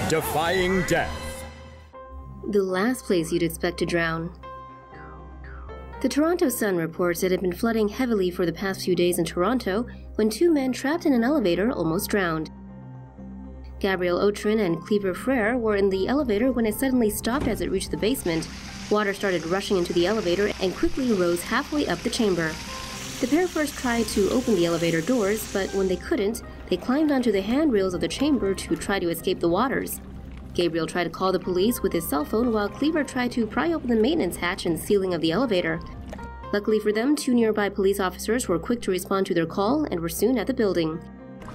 defying death. The last place you'd expect to drown. The Toronto Sun reports it had been flooding heavily for the past few days in Toronto when two men trapped in an elevator almost drowned. Gabriel Autrin and Cleaver Frere were in the elevator when it suddenly stopped as it reached the basement. Water started rushing into the elevator and quickly rose halfway up the chamber. The pair first tried to open the elevator doors, but when they couldn't, they climbed onto the handrails of the chamber to try to escape the waters. Gabriel tried to call the police with his cell phone while Cleaver tried to pry open the maintenance hatch and ceiling of the elevator. Luckily for them, two nearby police officers were quick to respond to their call and were soon at the building.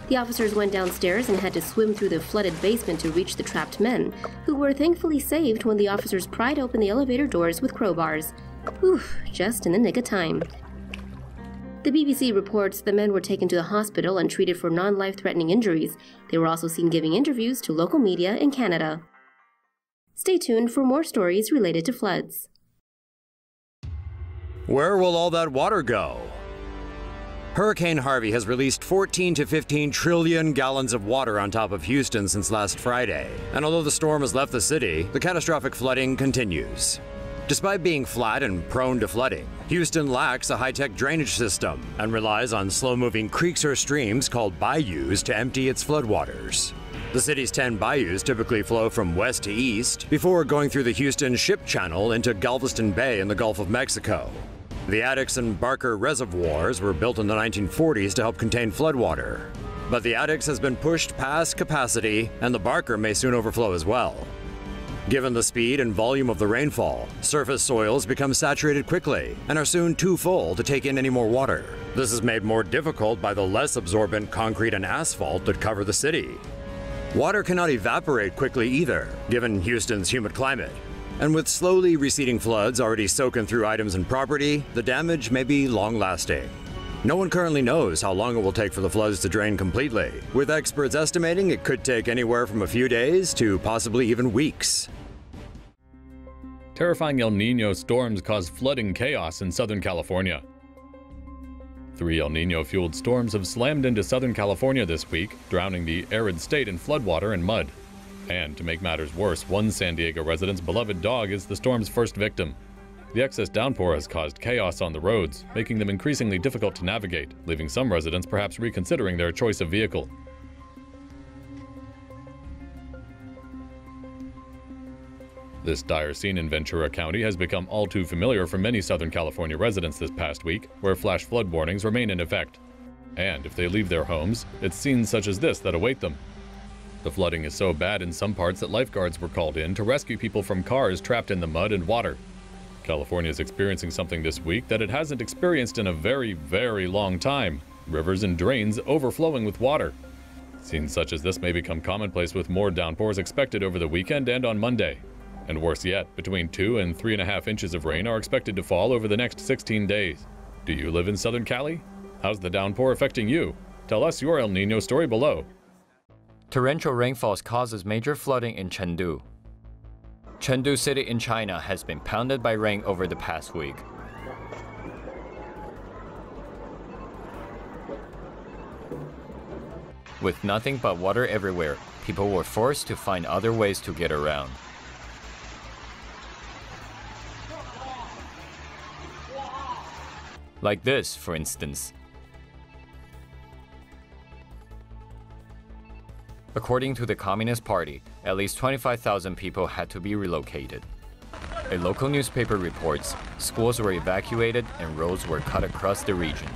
The officers went downstairs and had to swim through the flooded basement to reach the trapped men, who were thankfully saved when the officers pried open the elevator doors with crowbars. Whew, just in the nick of time. The BBC reports the men were taken to the hospital and treated for non-life-threatening injuries. They were also seen giving interviews to local media in Canada. Stay tuned for more stories related to floods. Where will all that water go? Hurricane Harvey has released 14 to 15 trillion gallons of water on top of Houston since last Friday. And although the storm has left the city, the catastrophic flooding continues. Despite being flat and prone to flooding, Houston lacks a high-tech drainage system and relies on slow-moving creeks or streams called bayous to empty its floodwaters. The city's 10 bayous typically flow from west to east before going through the Houston Ship Channel into Galveston Bay in the Gulf of Mexico. The Addicks and Barker reservoirs were built in the 1940s to help contain floodwater. But the Addicks has been pushed past capacity, and the Barker may soon overflow as well. Given the speed and volume of the rainfall, surface soils become saturated quickly and are soon too full to take in any more water. This is made more difficult by the less absorbent concrete and asphalt that cover the city. Water cannot evaporate quickly either, given Houston's humid climate. And with slowly receding floods already soaking through items and property, the damage may be long-lasting. No one currently knows how long it will take for the floods to drain completely, with experts estimating it could take anywhere from a few days to possibly even weeks. Terrifying El Nino storms caused flooding chaos in Southern California. 3 El Nino-fueled storms have slammed into Southern California this week, drowning the arid state in floodwater and mud. And to make matters worse, one San Diego resident's beloved dog is the storm's first victim. The excess downpour has caused chaos on the roads, making them increasingly difficult to navigate, leaving some residents perhaps reconsidering their choice of vehicle. This dire scene in Ventura County has become all too familiar for many Southern California residents this past week, where flash flood warnings remain in effect. And if they leave their homes, it's scenes such as this that await them. The flooding is so bad in some parts that lifeguards were called in to rescue people from cars trapped in the mud and water. California is experiencing something this week that it hasn't experienced in a very, very long time: rivers and drains overflowing with water. Scenes such as this may become commonplace with more downpours expected over the weekend and on Monday. And worse yet, between 2 and 3.5 inches of rain are expected to fall over the next 16 days. Do you live in Southern Cali? How's the downpour affecting you? Tell us your El Nino story below. Torrential rainfalls causes major flooding in Chengdu. Chengdu City in China has been pounded by rain over the past week. With nothing but water everywhere, people were forced to find other ways to get around. Like this, for instance. According to the Communist Party, at least 25,000 people had to be relocated. A local newspaper reports schools were evacuated and roads were cut across the region.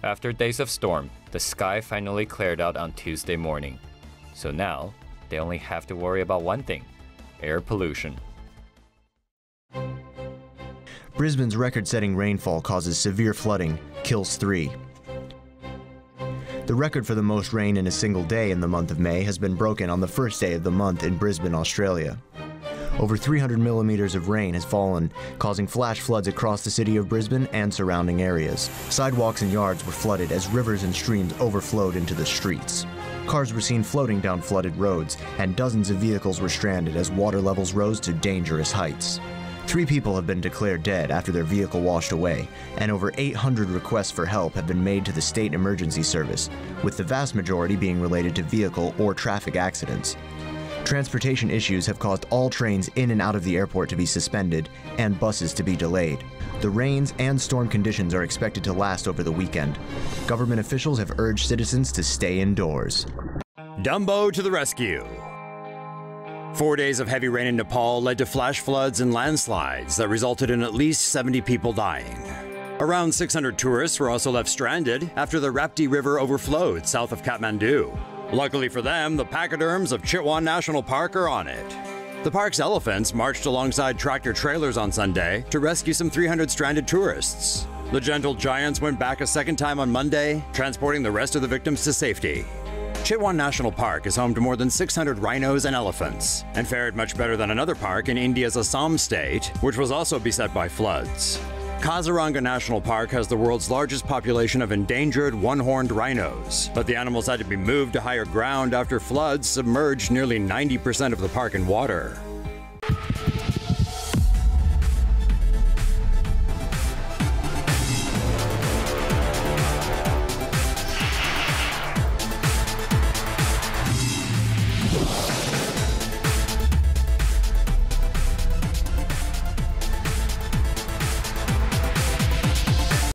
After days of storm, the sky finally cleared out on Tuesday morning. So now, they only have to worry about one thing: air pollution. Brisbane's record-setting rainfall causes severe flooding, kills 3. The record for the most rain in a single day in the month of May has been broken on the first day of the month in Brisbane, Australia. Over 300 millimeters of rain has fallen, causing flash floods across the city of Brisbane and surrounding areas. Sidewalks and yards were flooded as rivers and streams overflowed into the streets. Cars were seen floating down flooded roads, and dozens of vehicles were stranded as water levels rose to dangerous heights. 3 people have been declared dead after their vehicle washed away, and over 800 requests for help have been made to the State Emergency Service, with the vast majority being related to vehicle or traffic accidents. Transportation issues have caused all trains in and out of the airport to be suspended and buses to be delayed. The rains and storm conditions are expected to last over the weekend. Government officials have urged citizens to stay indoors. Dumbo to the rescue. 4 days of heavy rain in Nepal led to flash floods and landslides that resulted in at least 70 people dying. Around 600 tourists were also left stranded after the Rapti River overflowed south of Kathmandu. Luckily for them, the pachyderms of Chitwan National Park are on it. The park's elephants marched alongside tractor-trailers on Sunday to rescue some 300 stranded tourists. The gentle giants went back a second time on Monday, transporting the rest of the victims to safety. Chitwan National Park is home to more than 600 rhinos and elephants, and fared much better than another park in India's Assam state, which was also beset by floods. Kaziranga National Park has the world's largest population of endangered one-horned rhinos, but the animals had to be moved to higher ground after floods submerged nearly 90% of the park in water.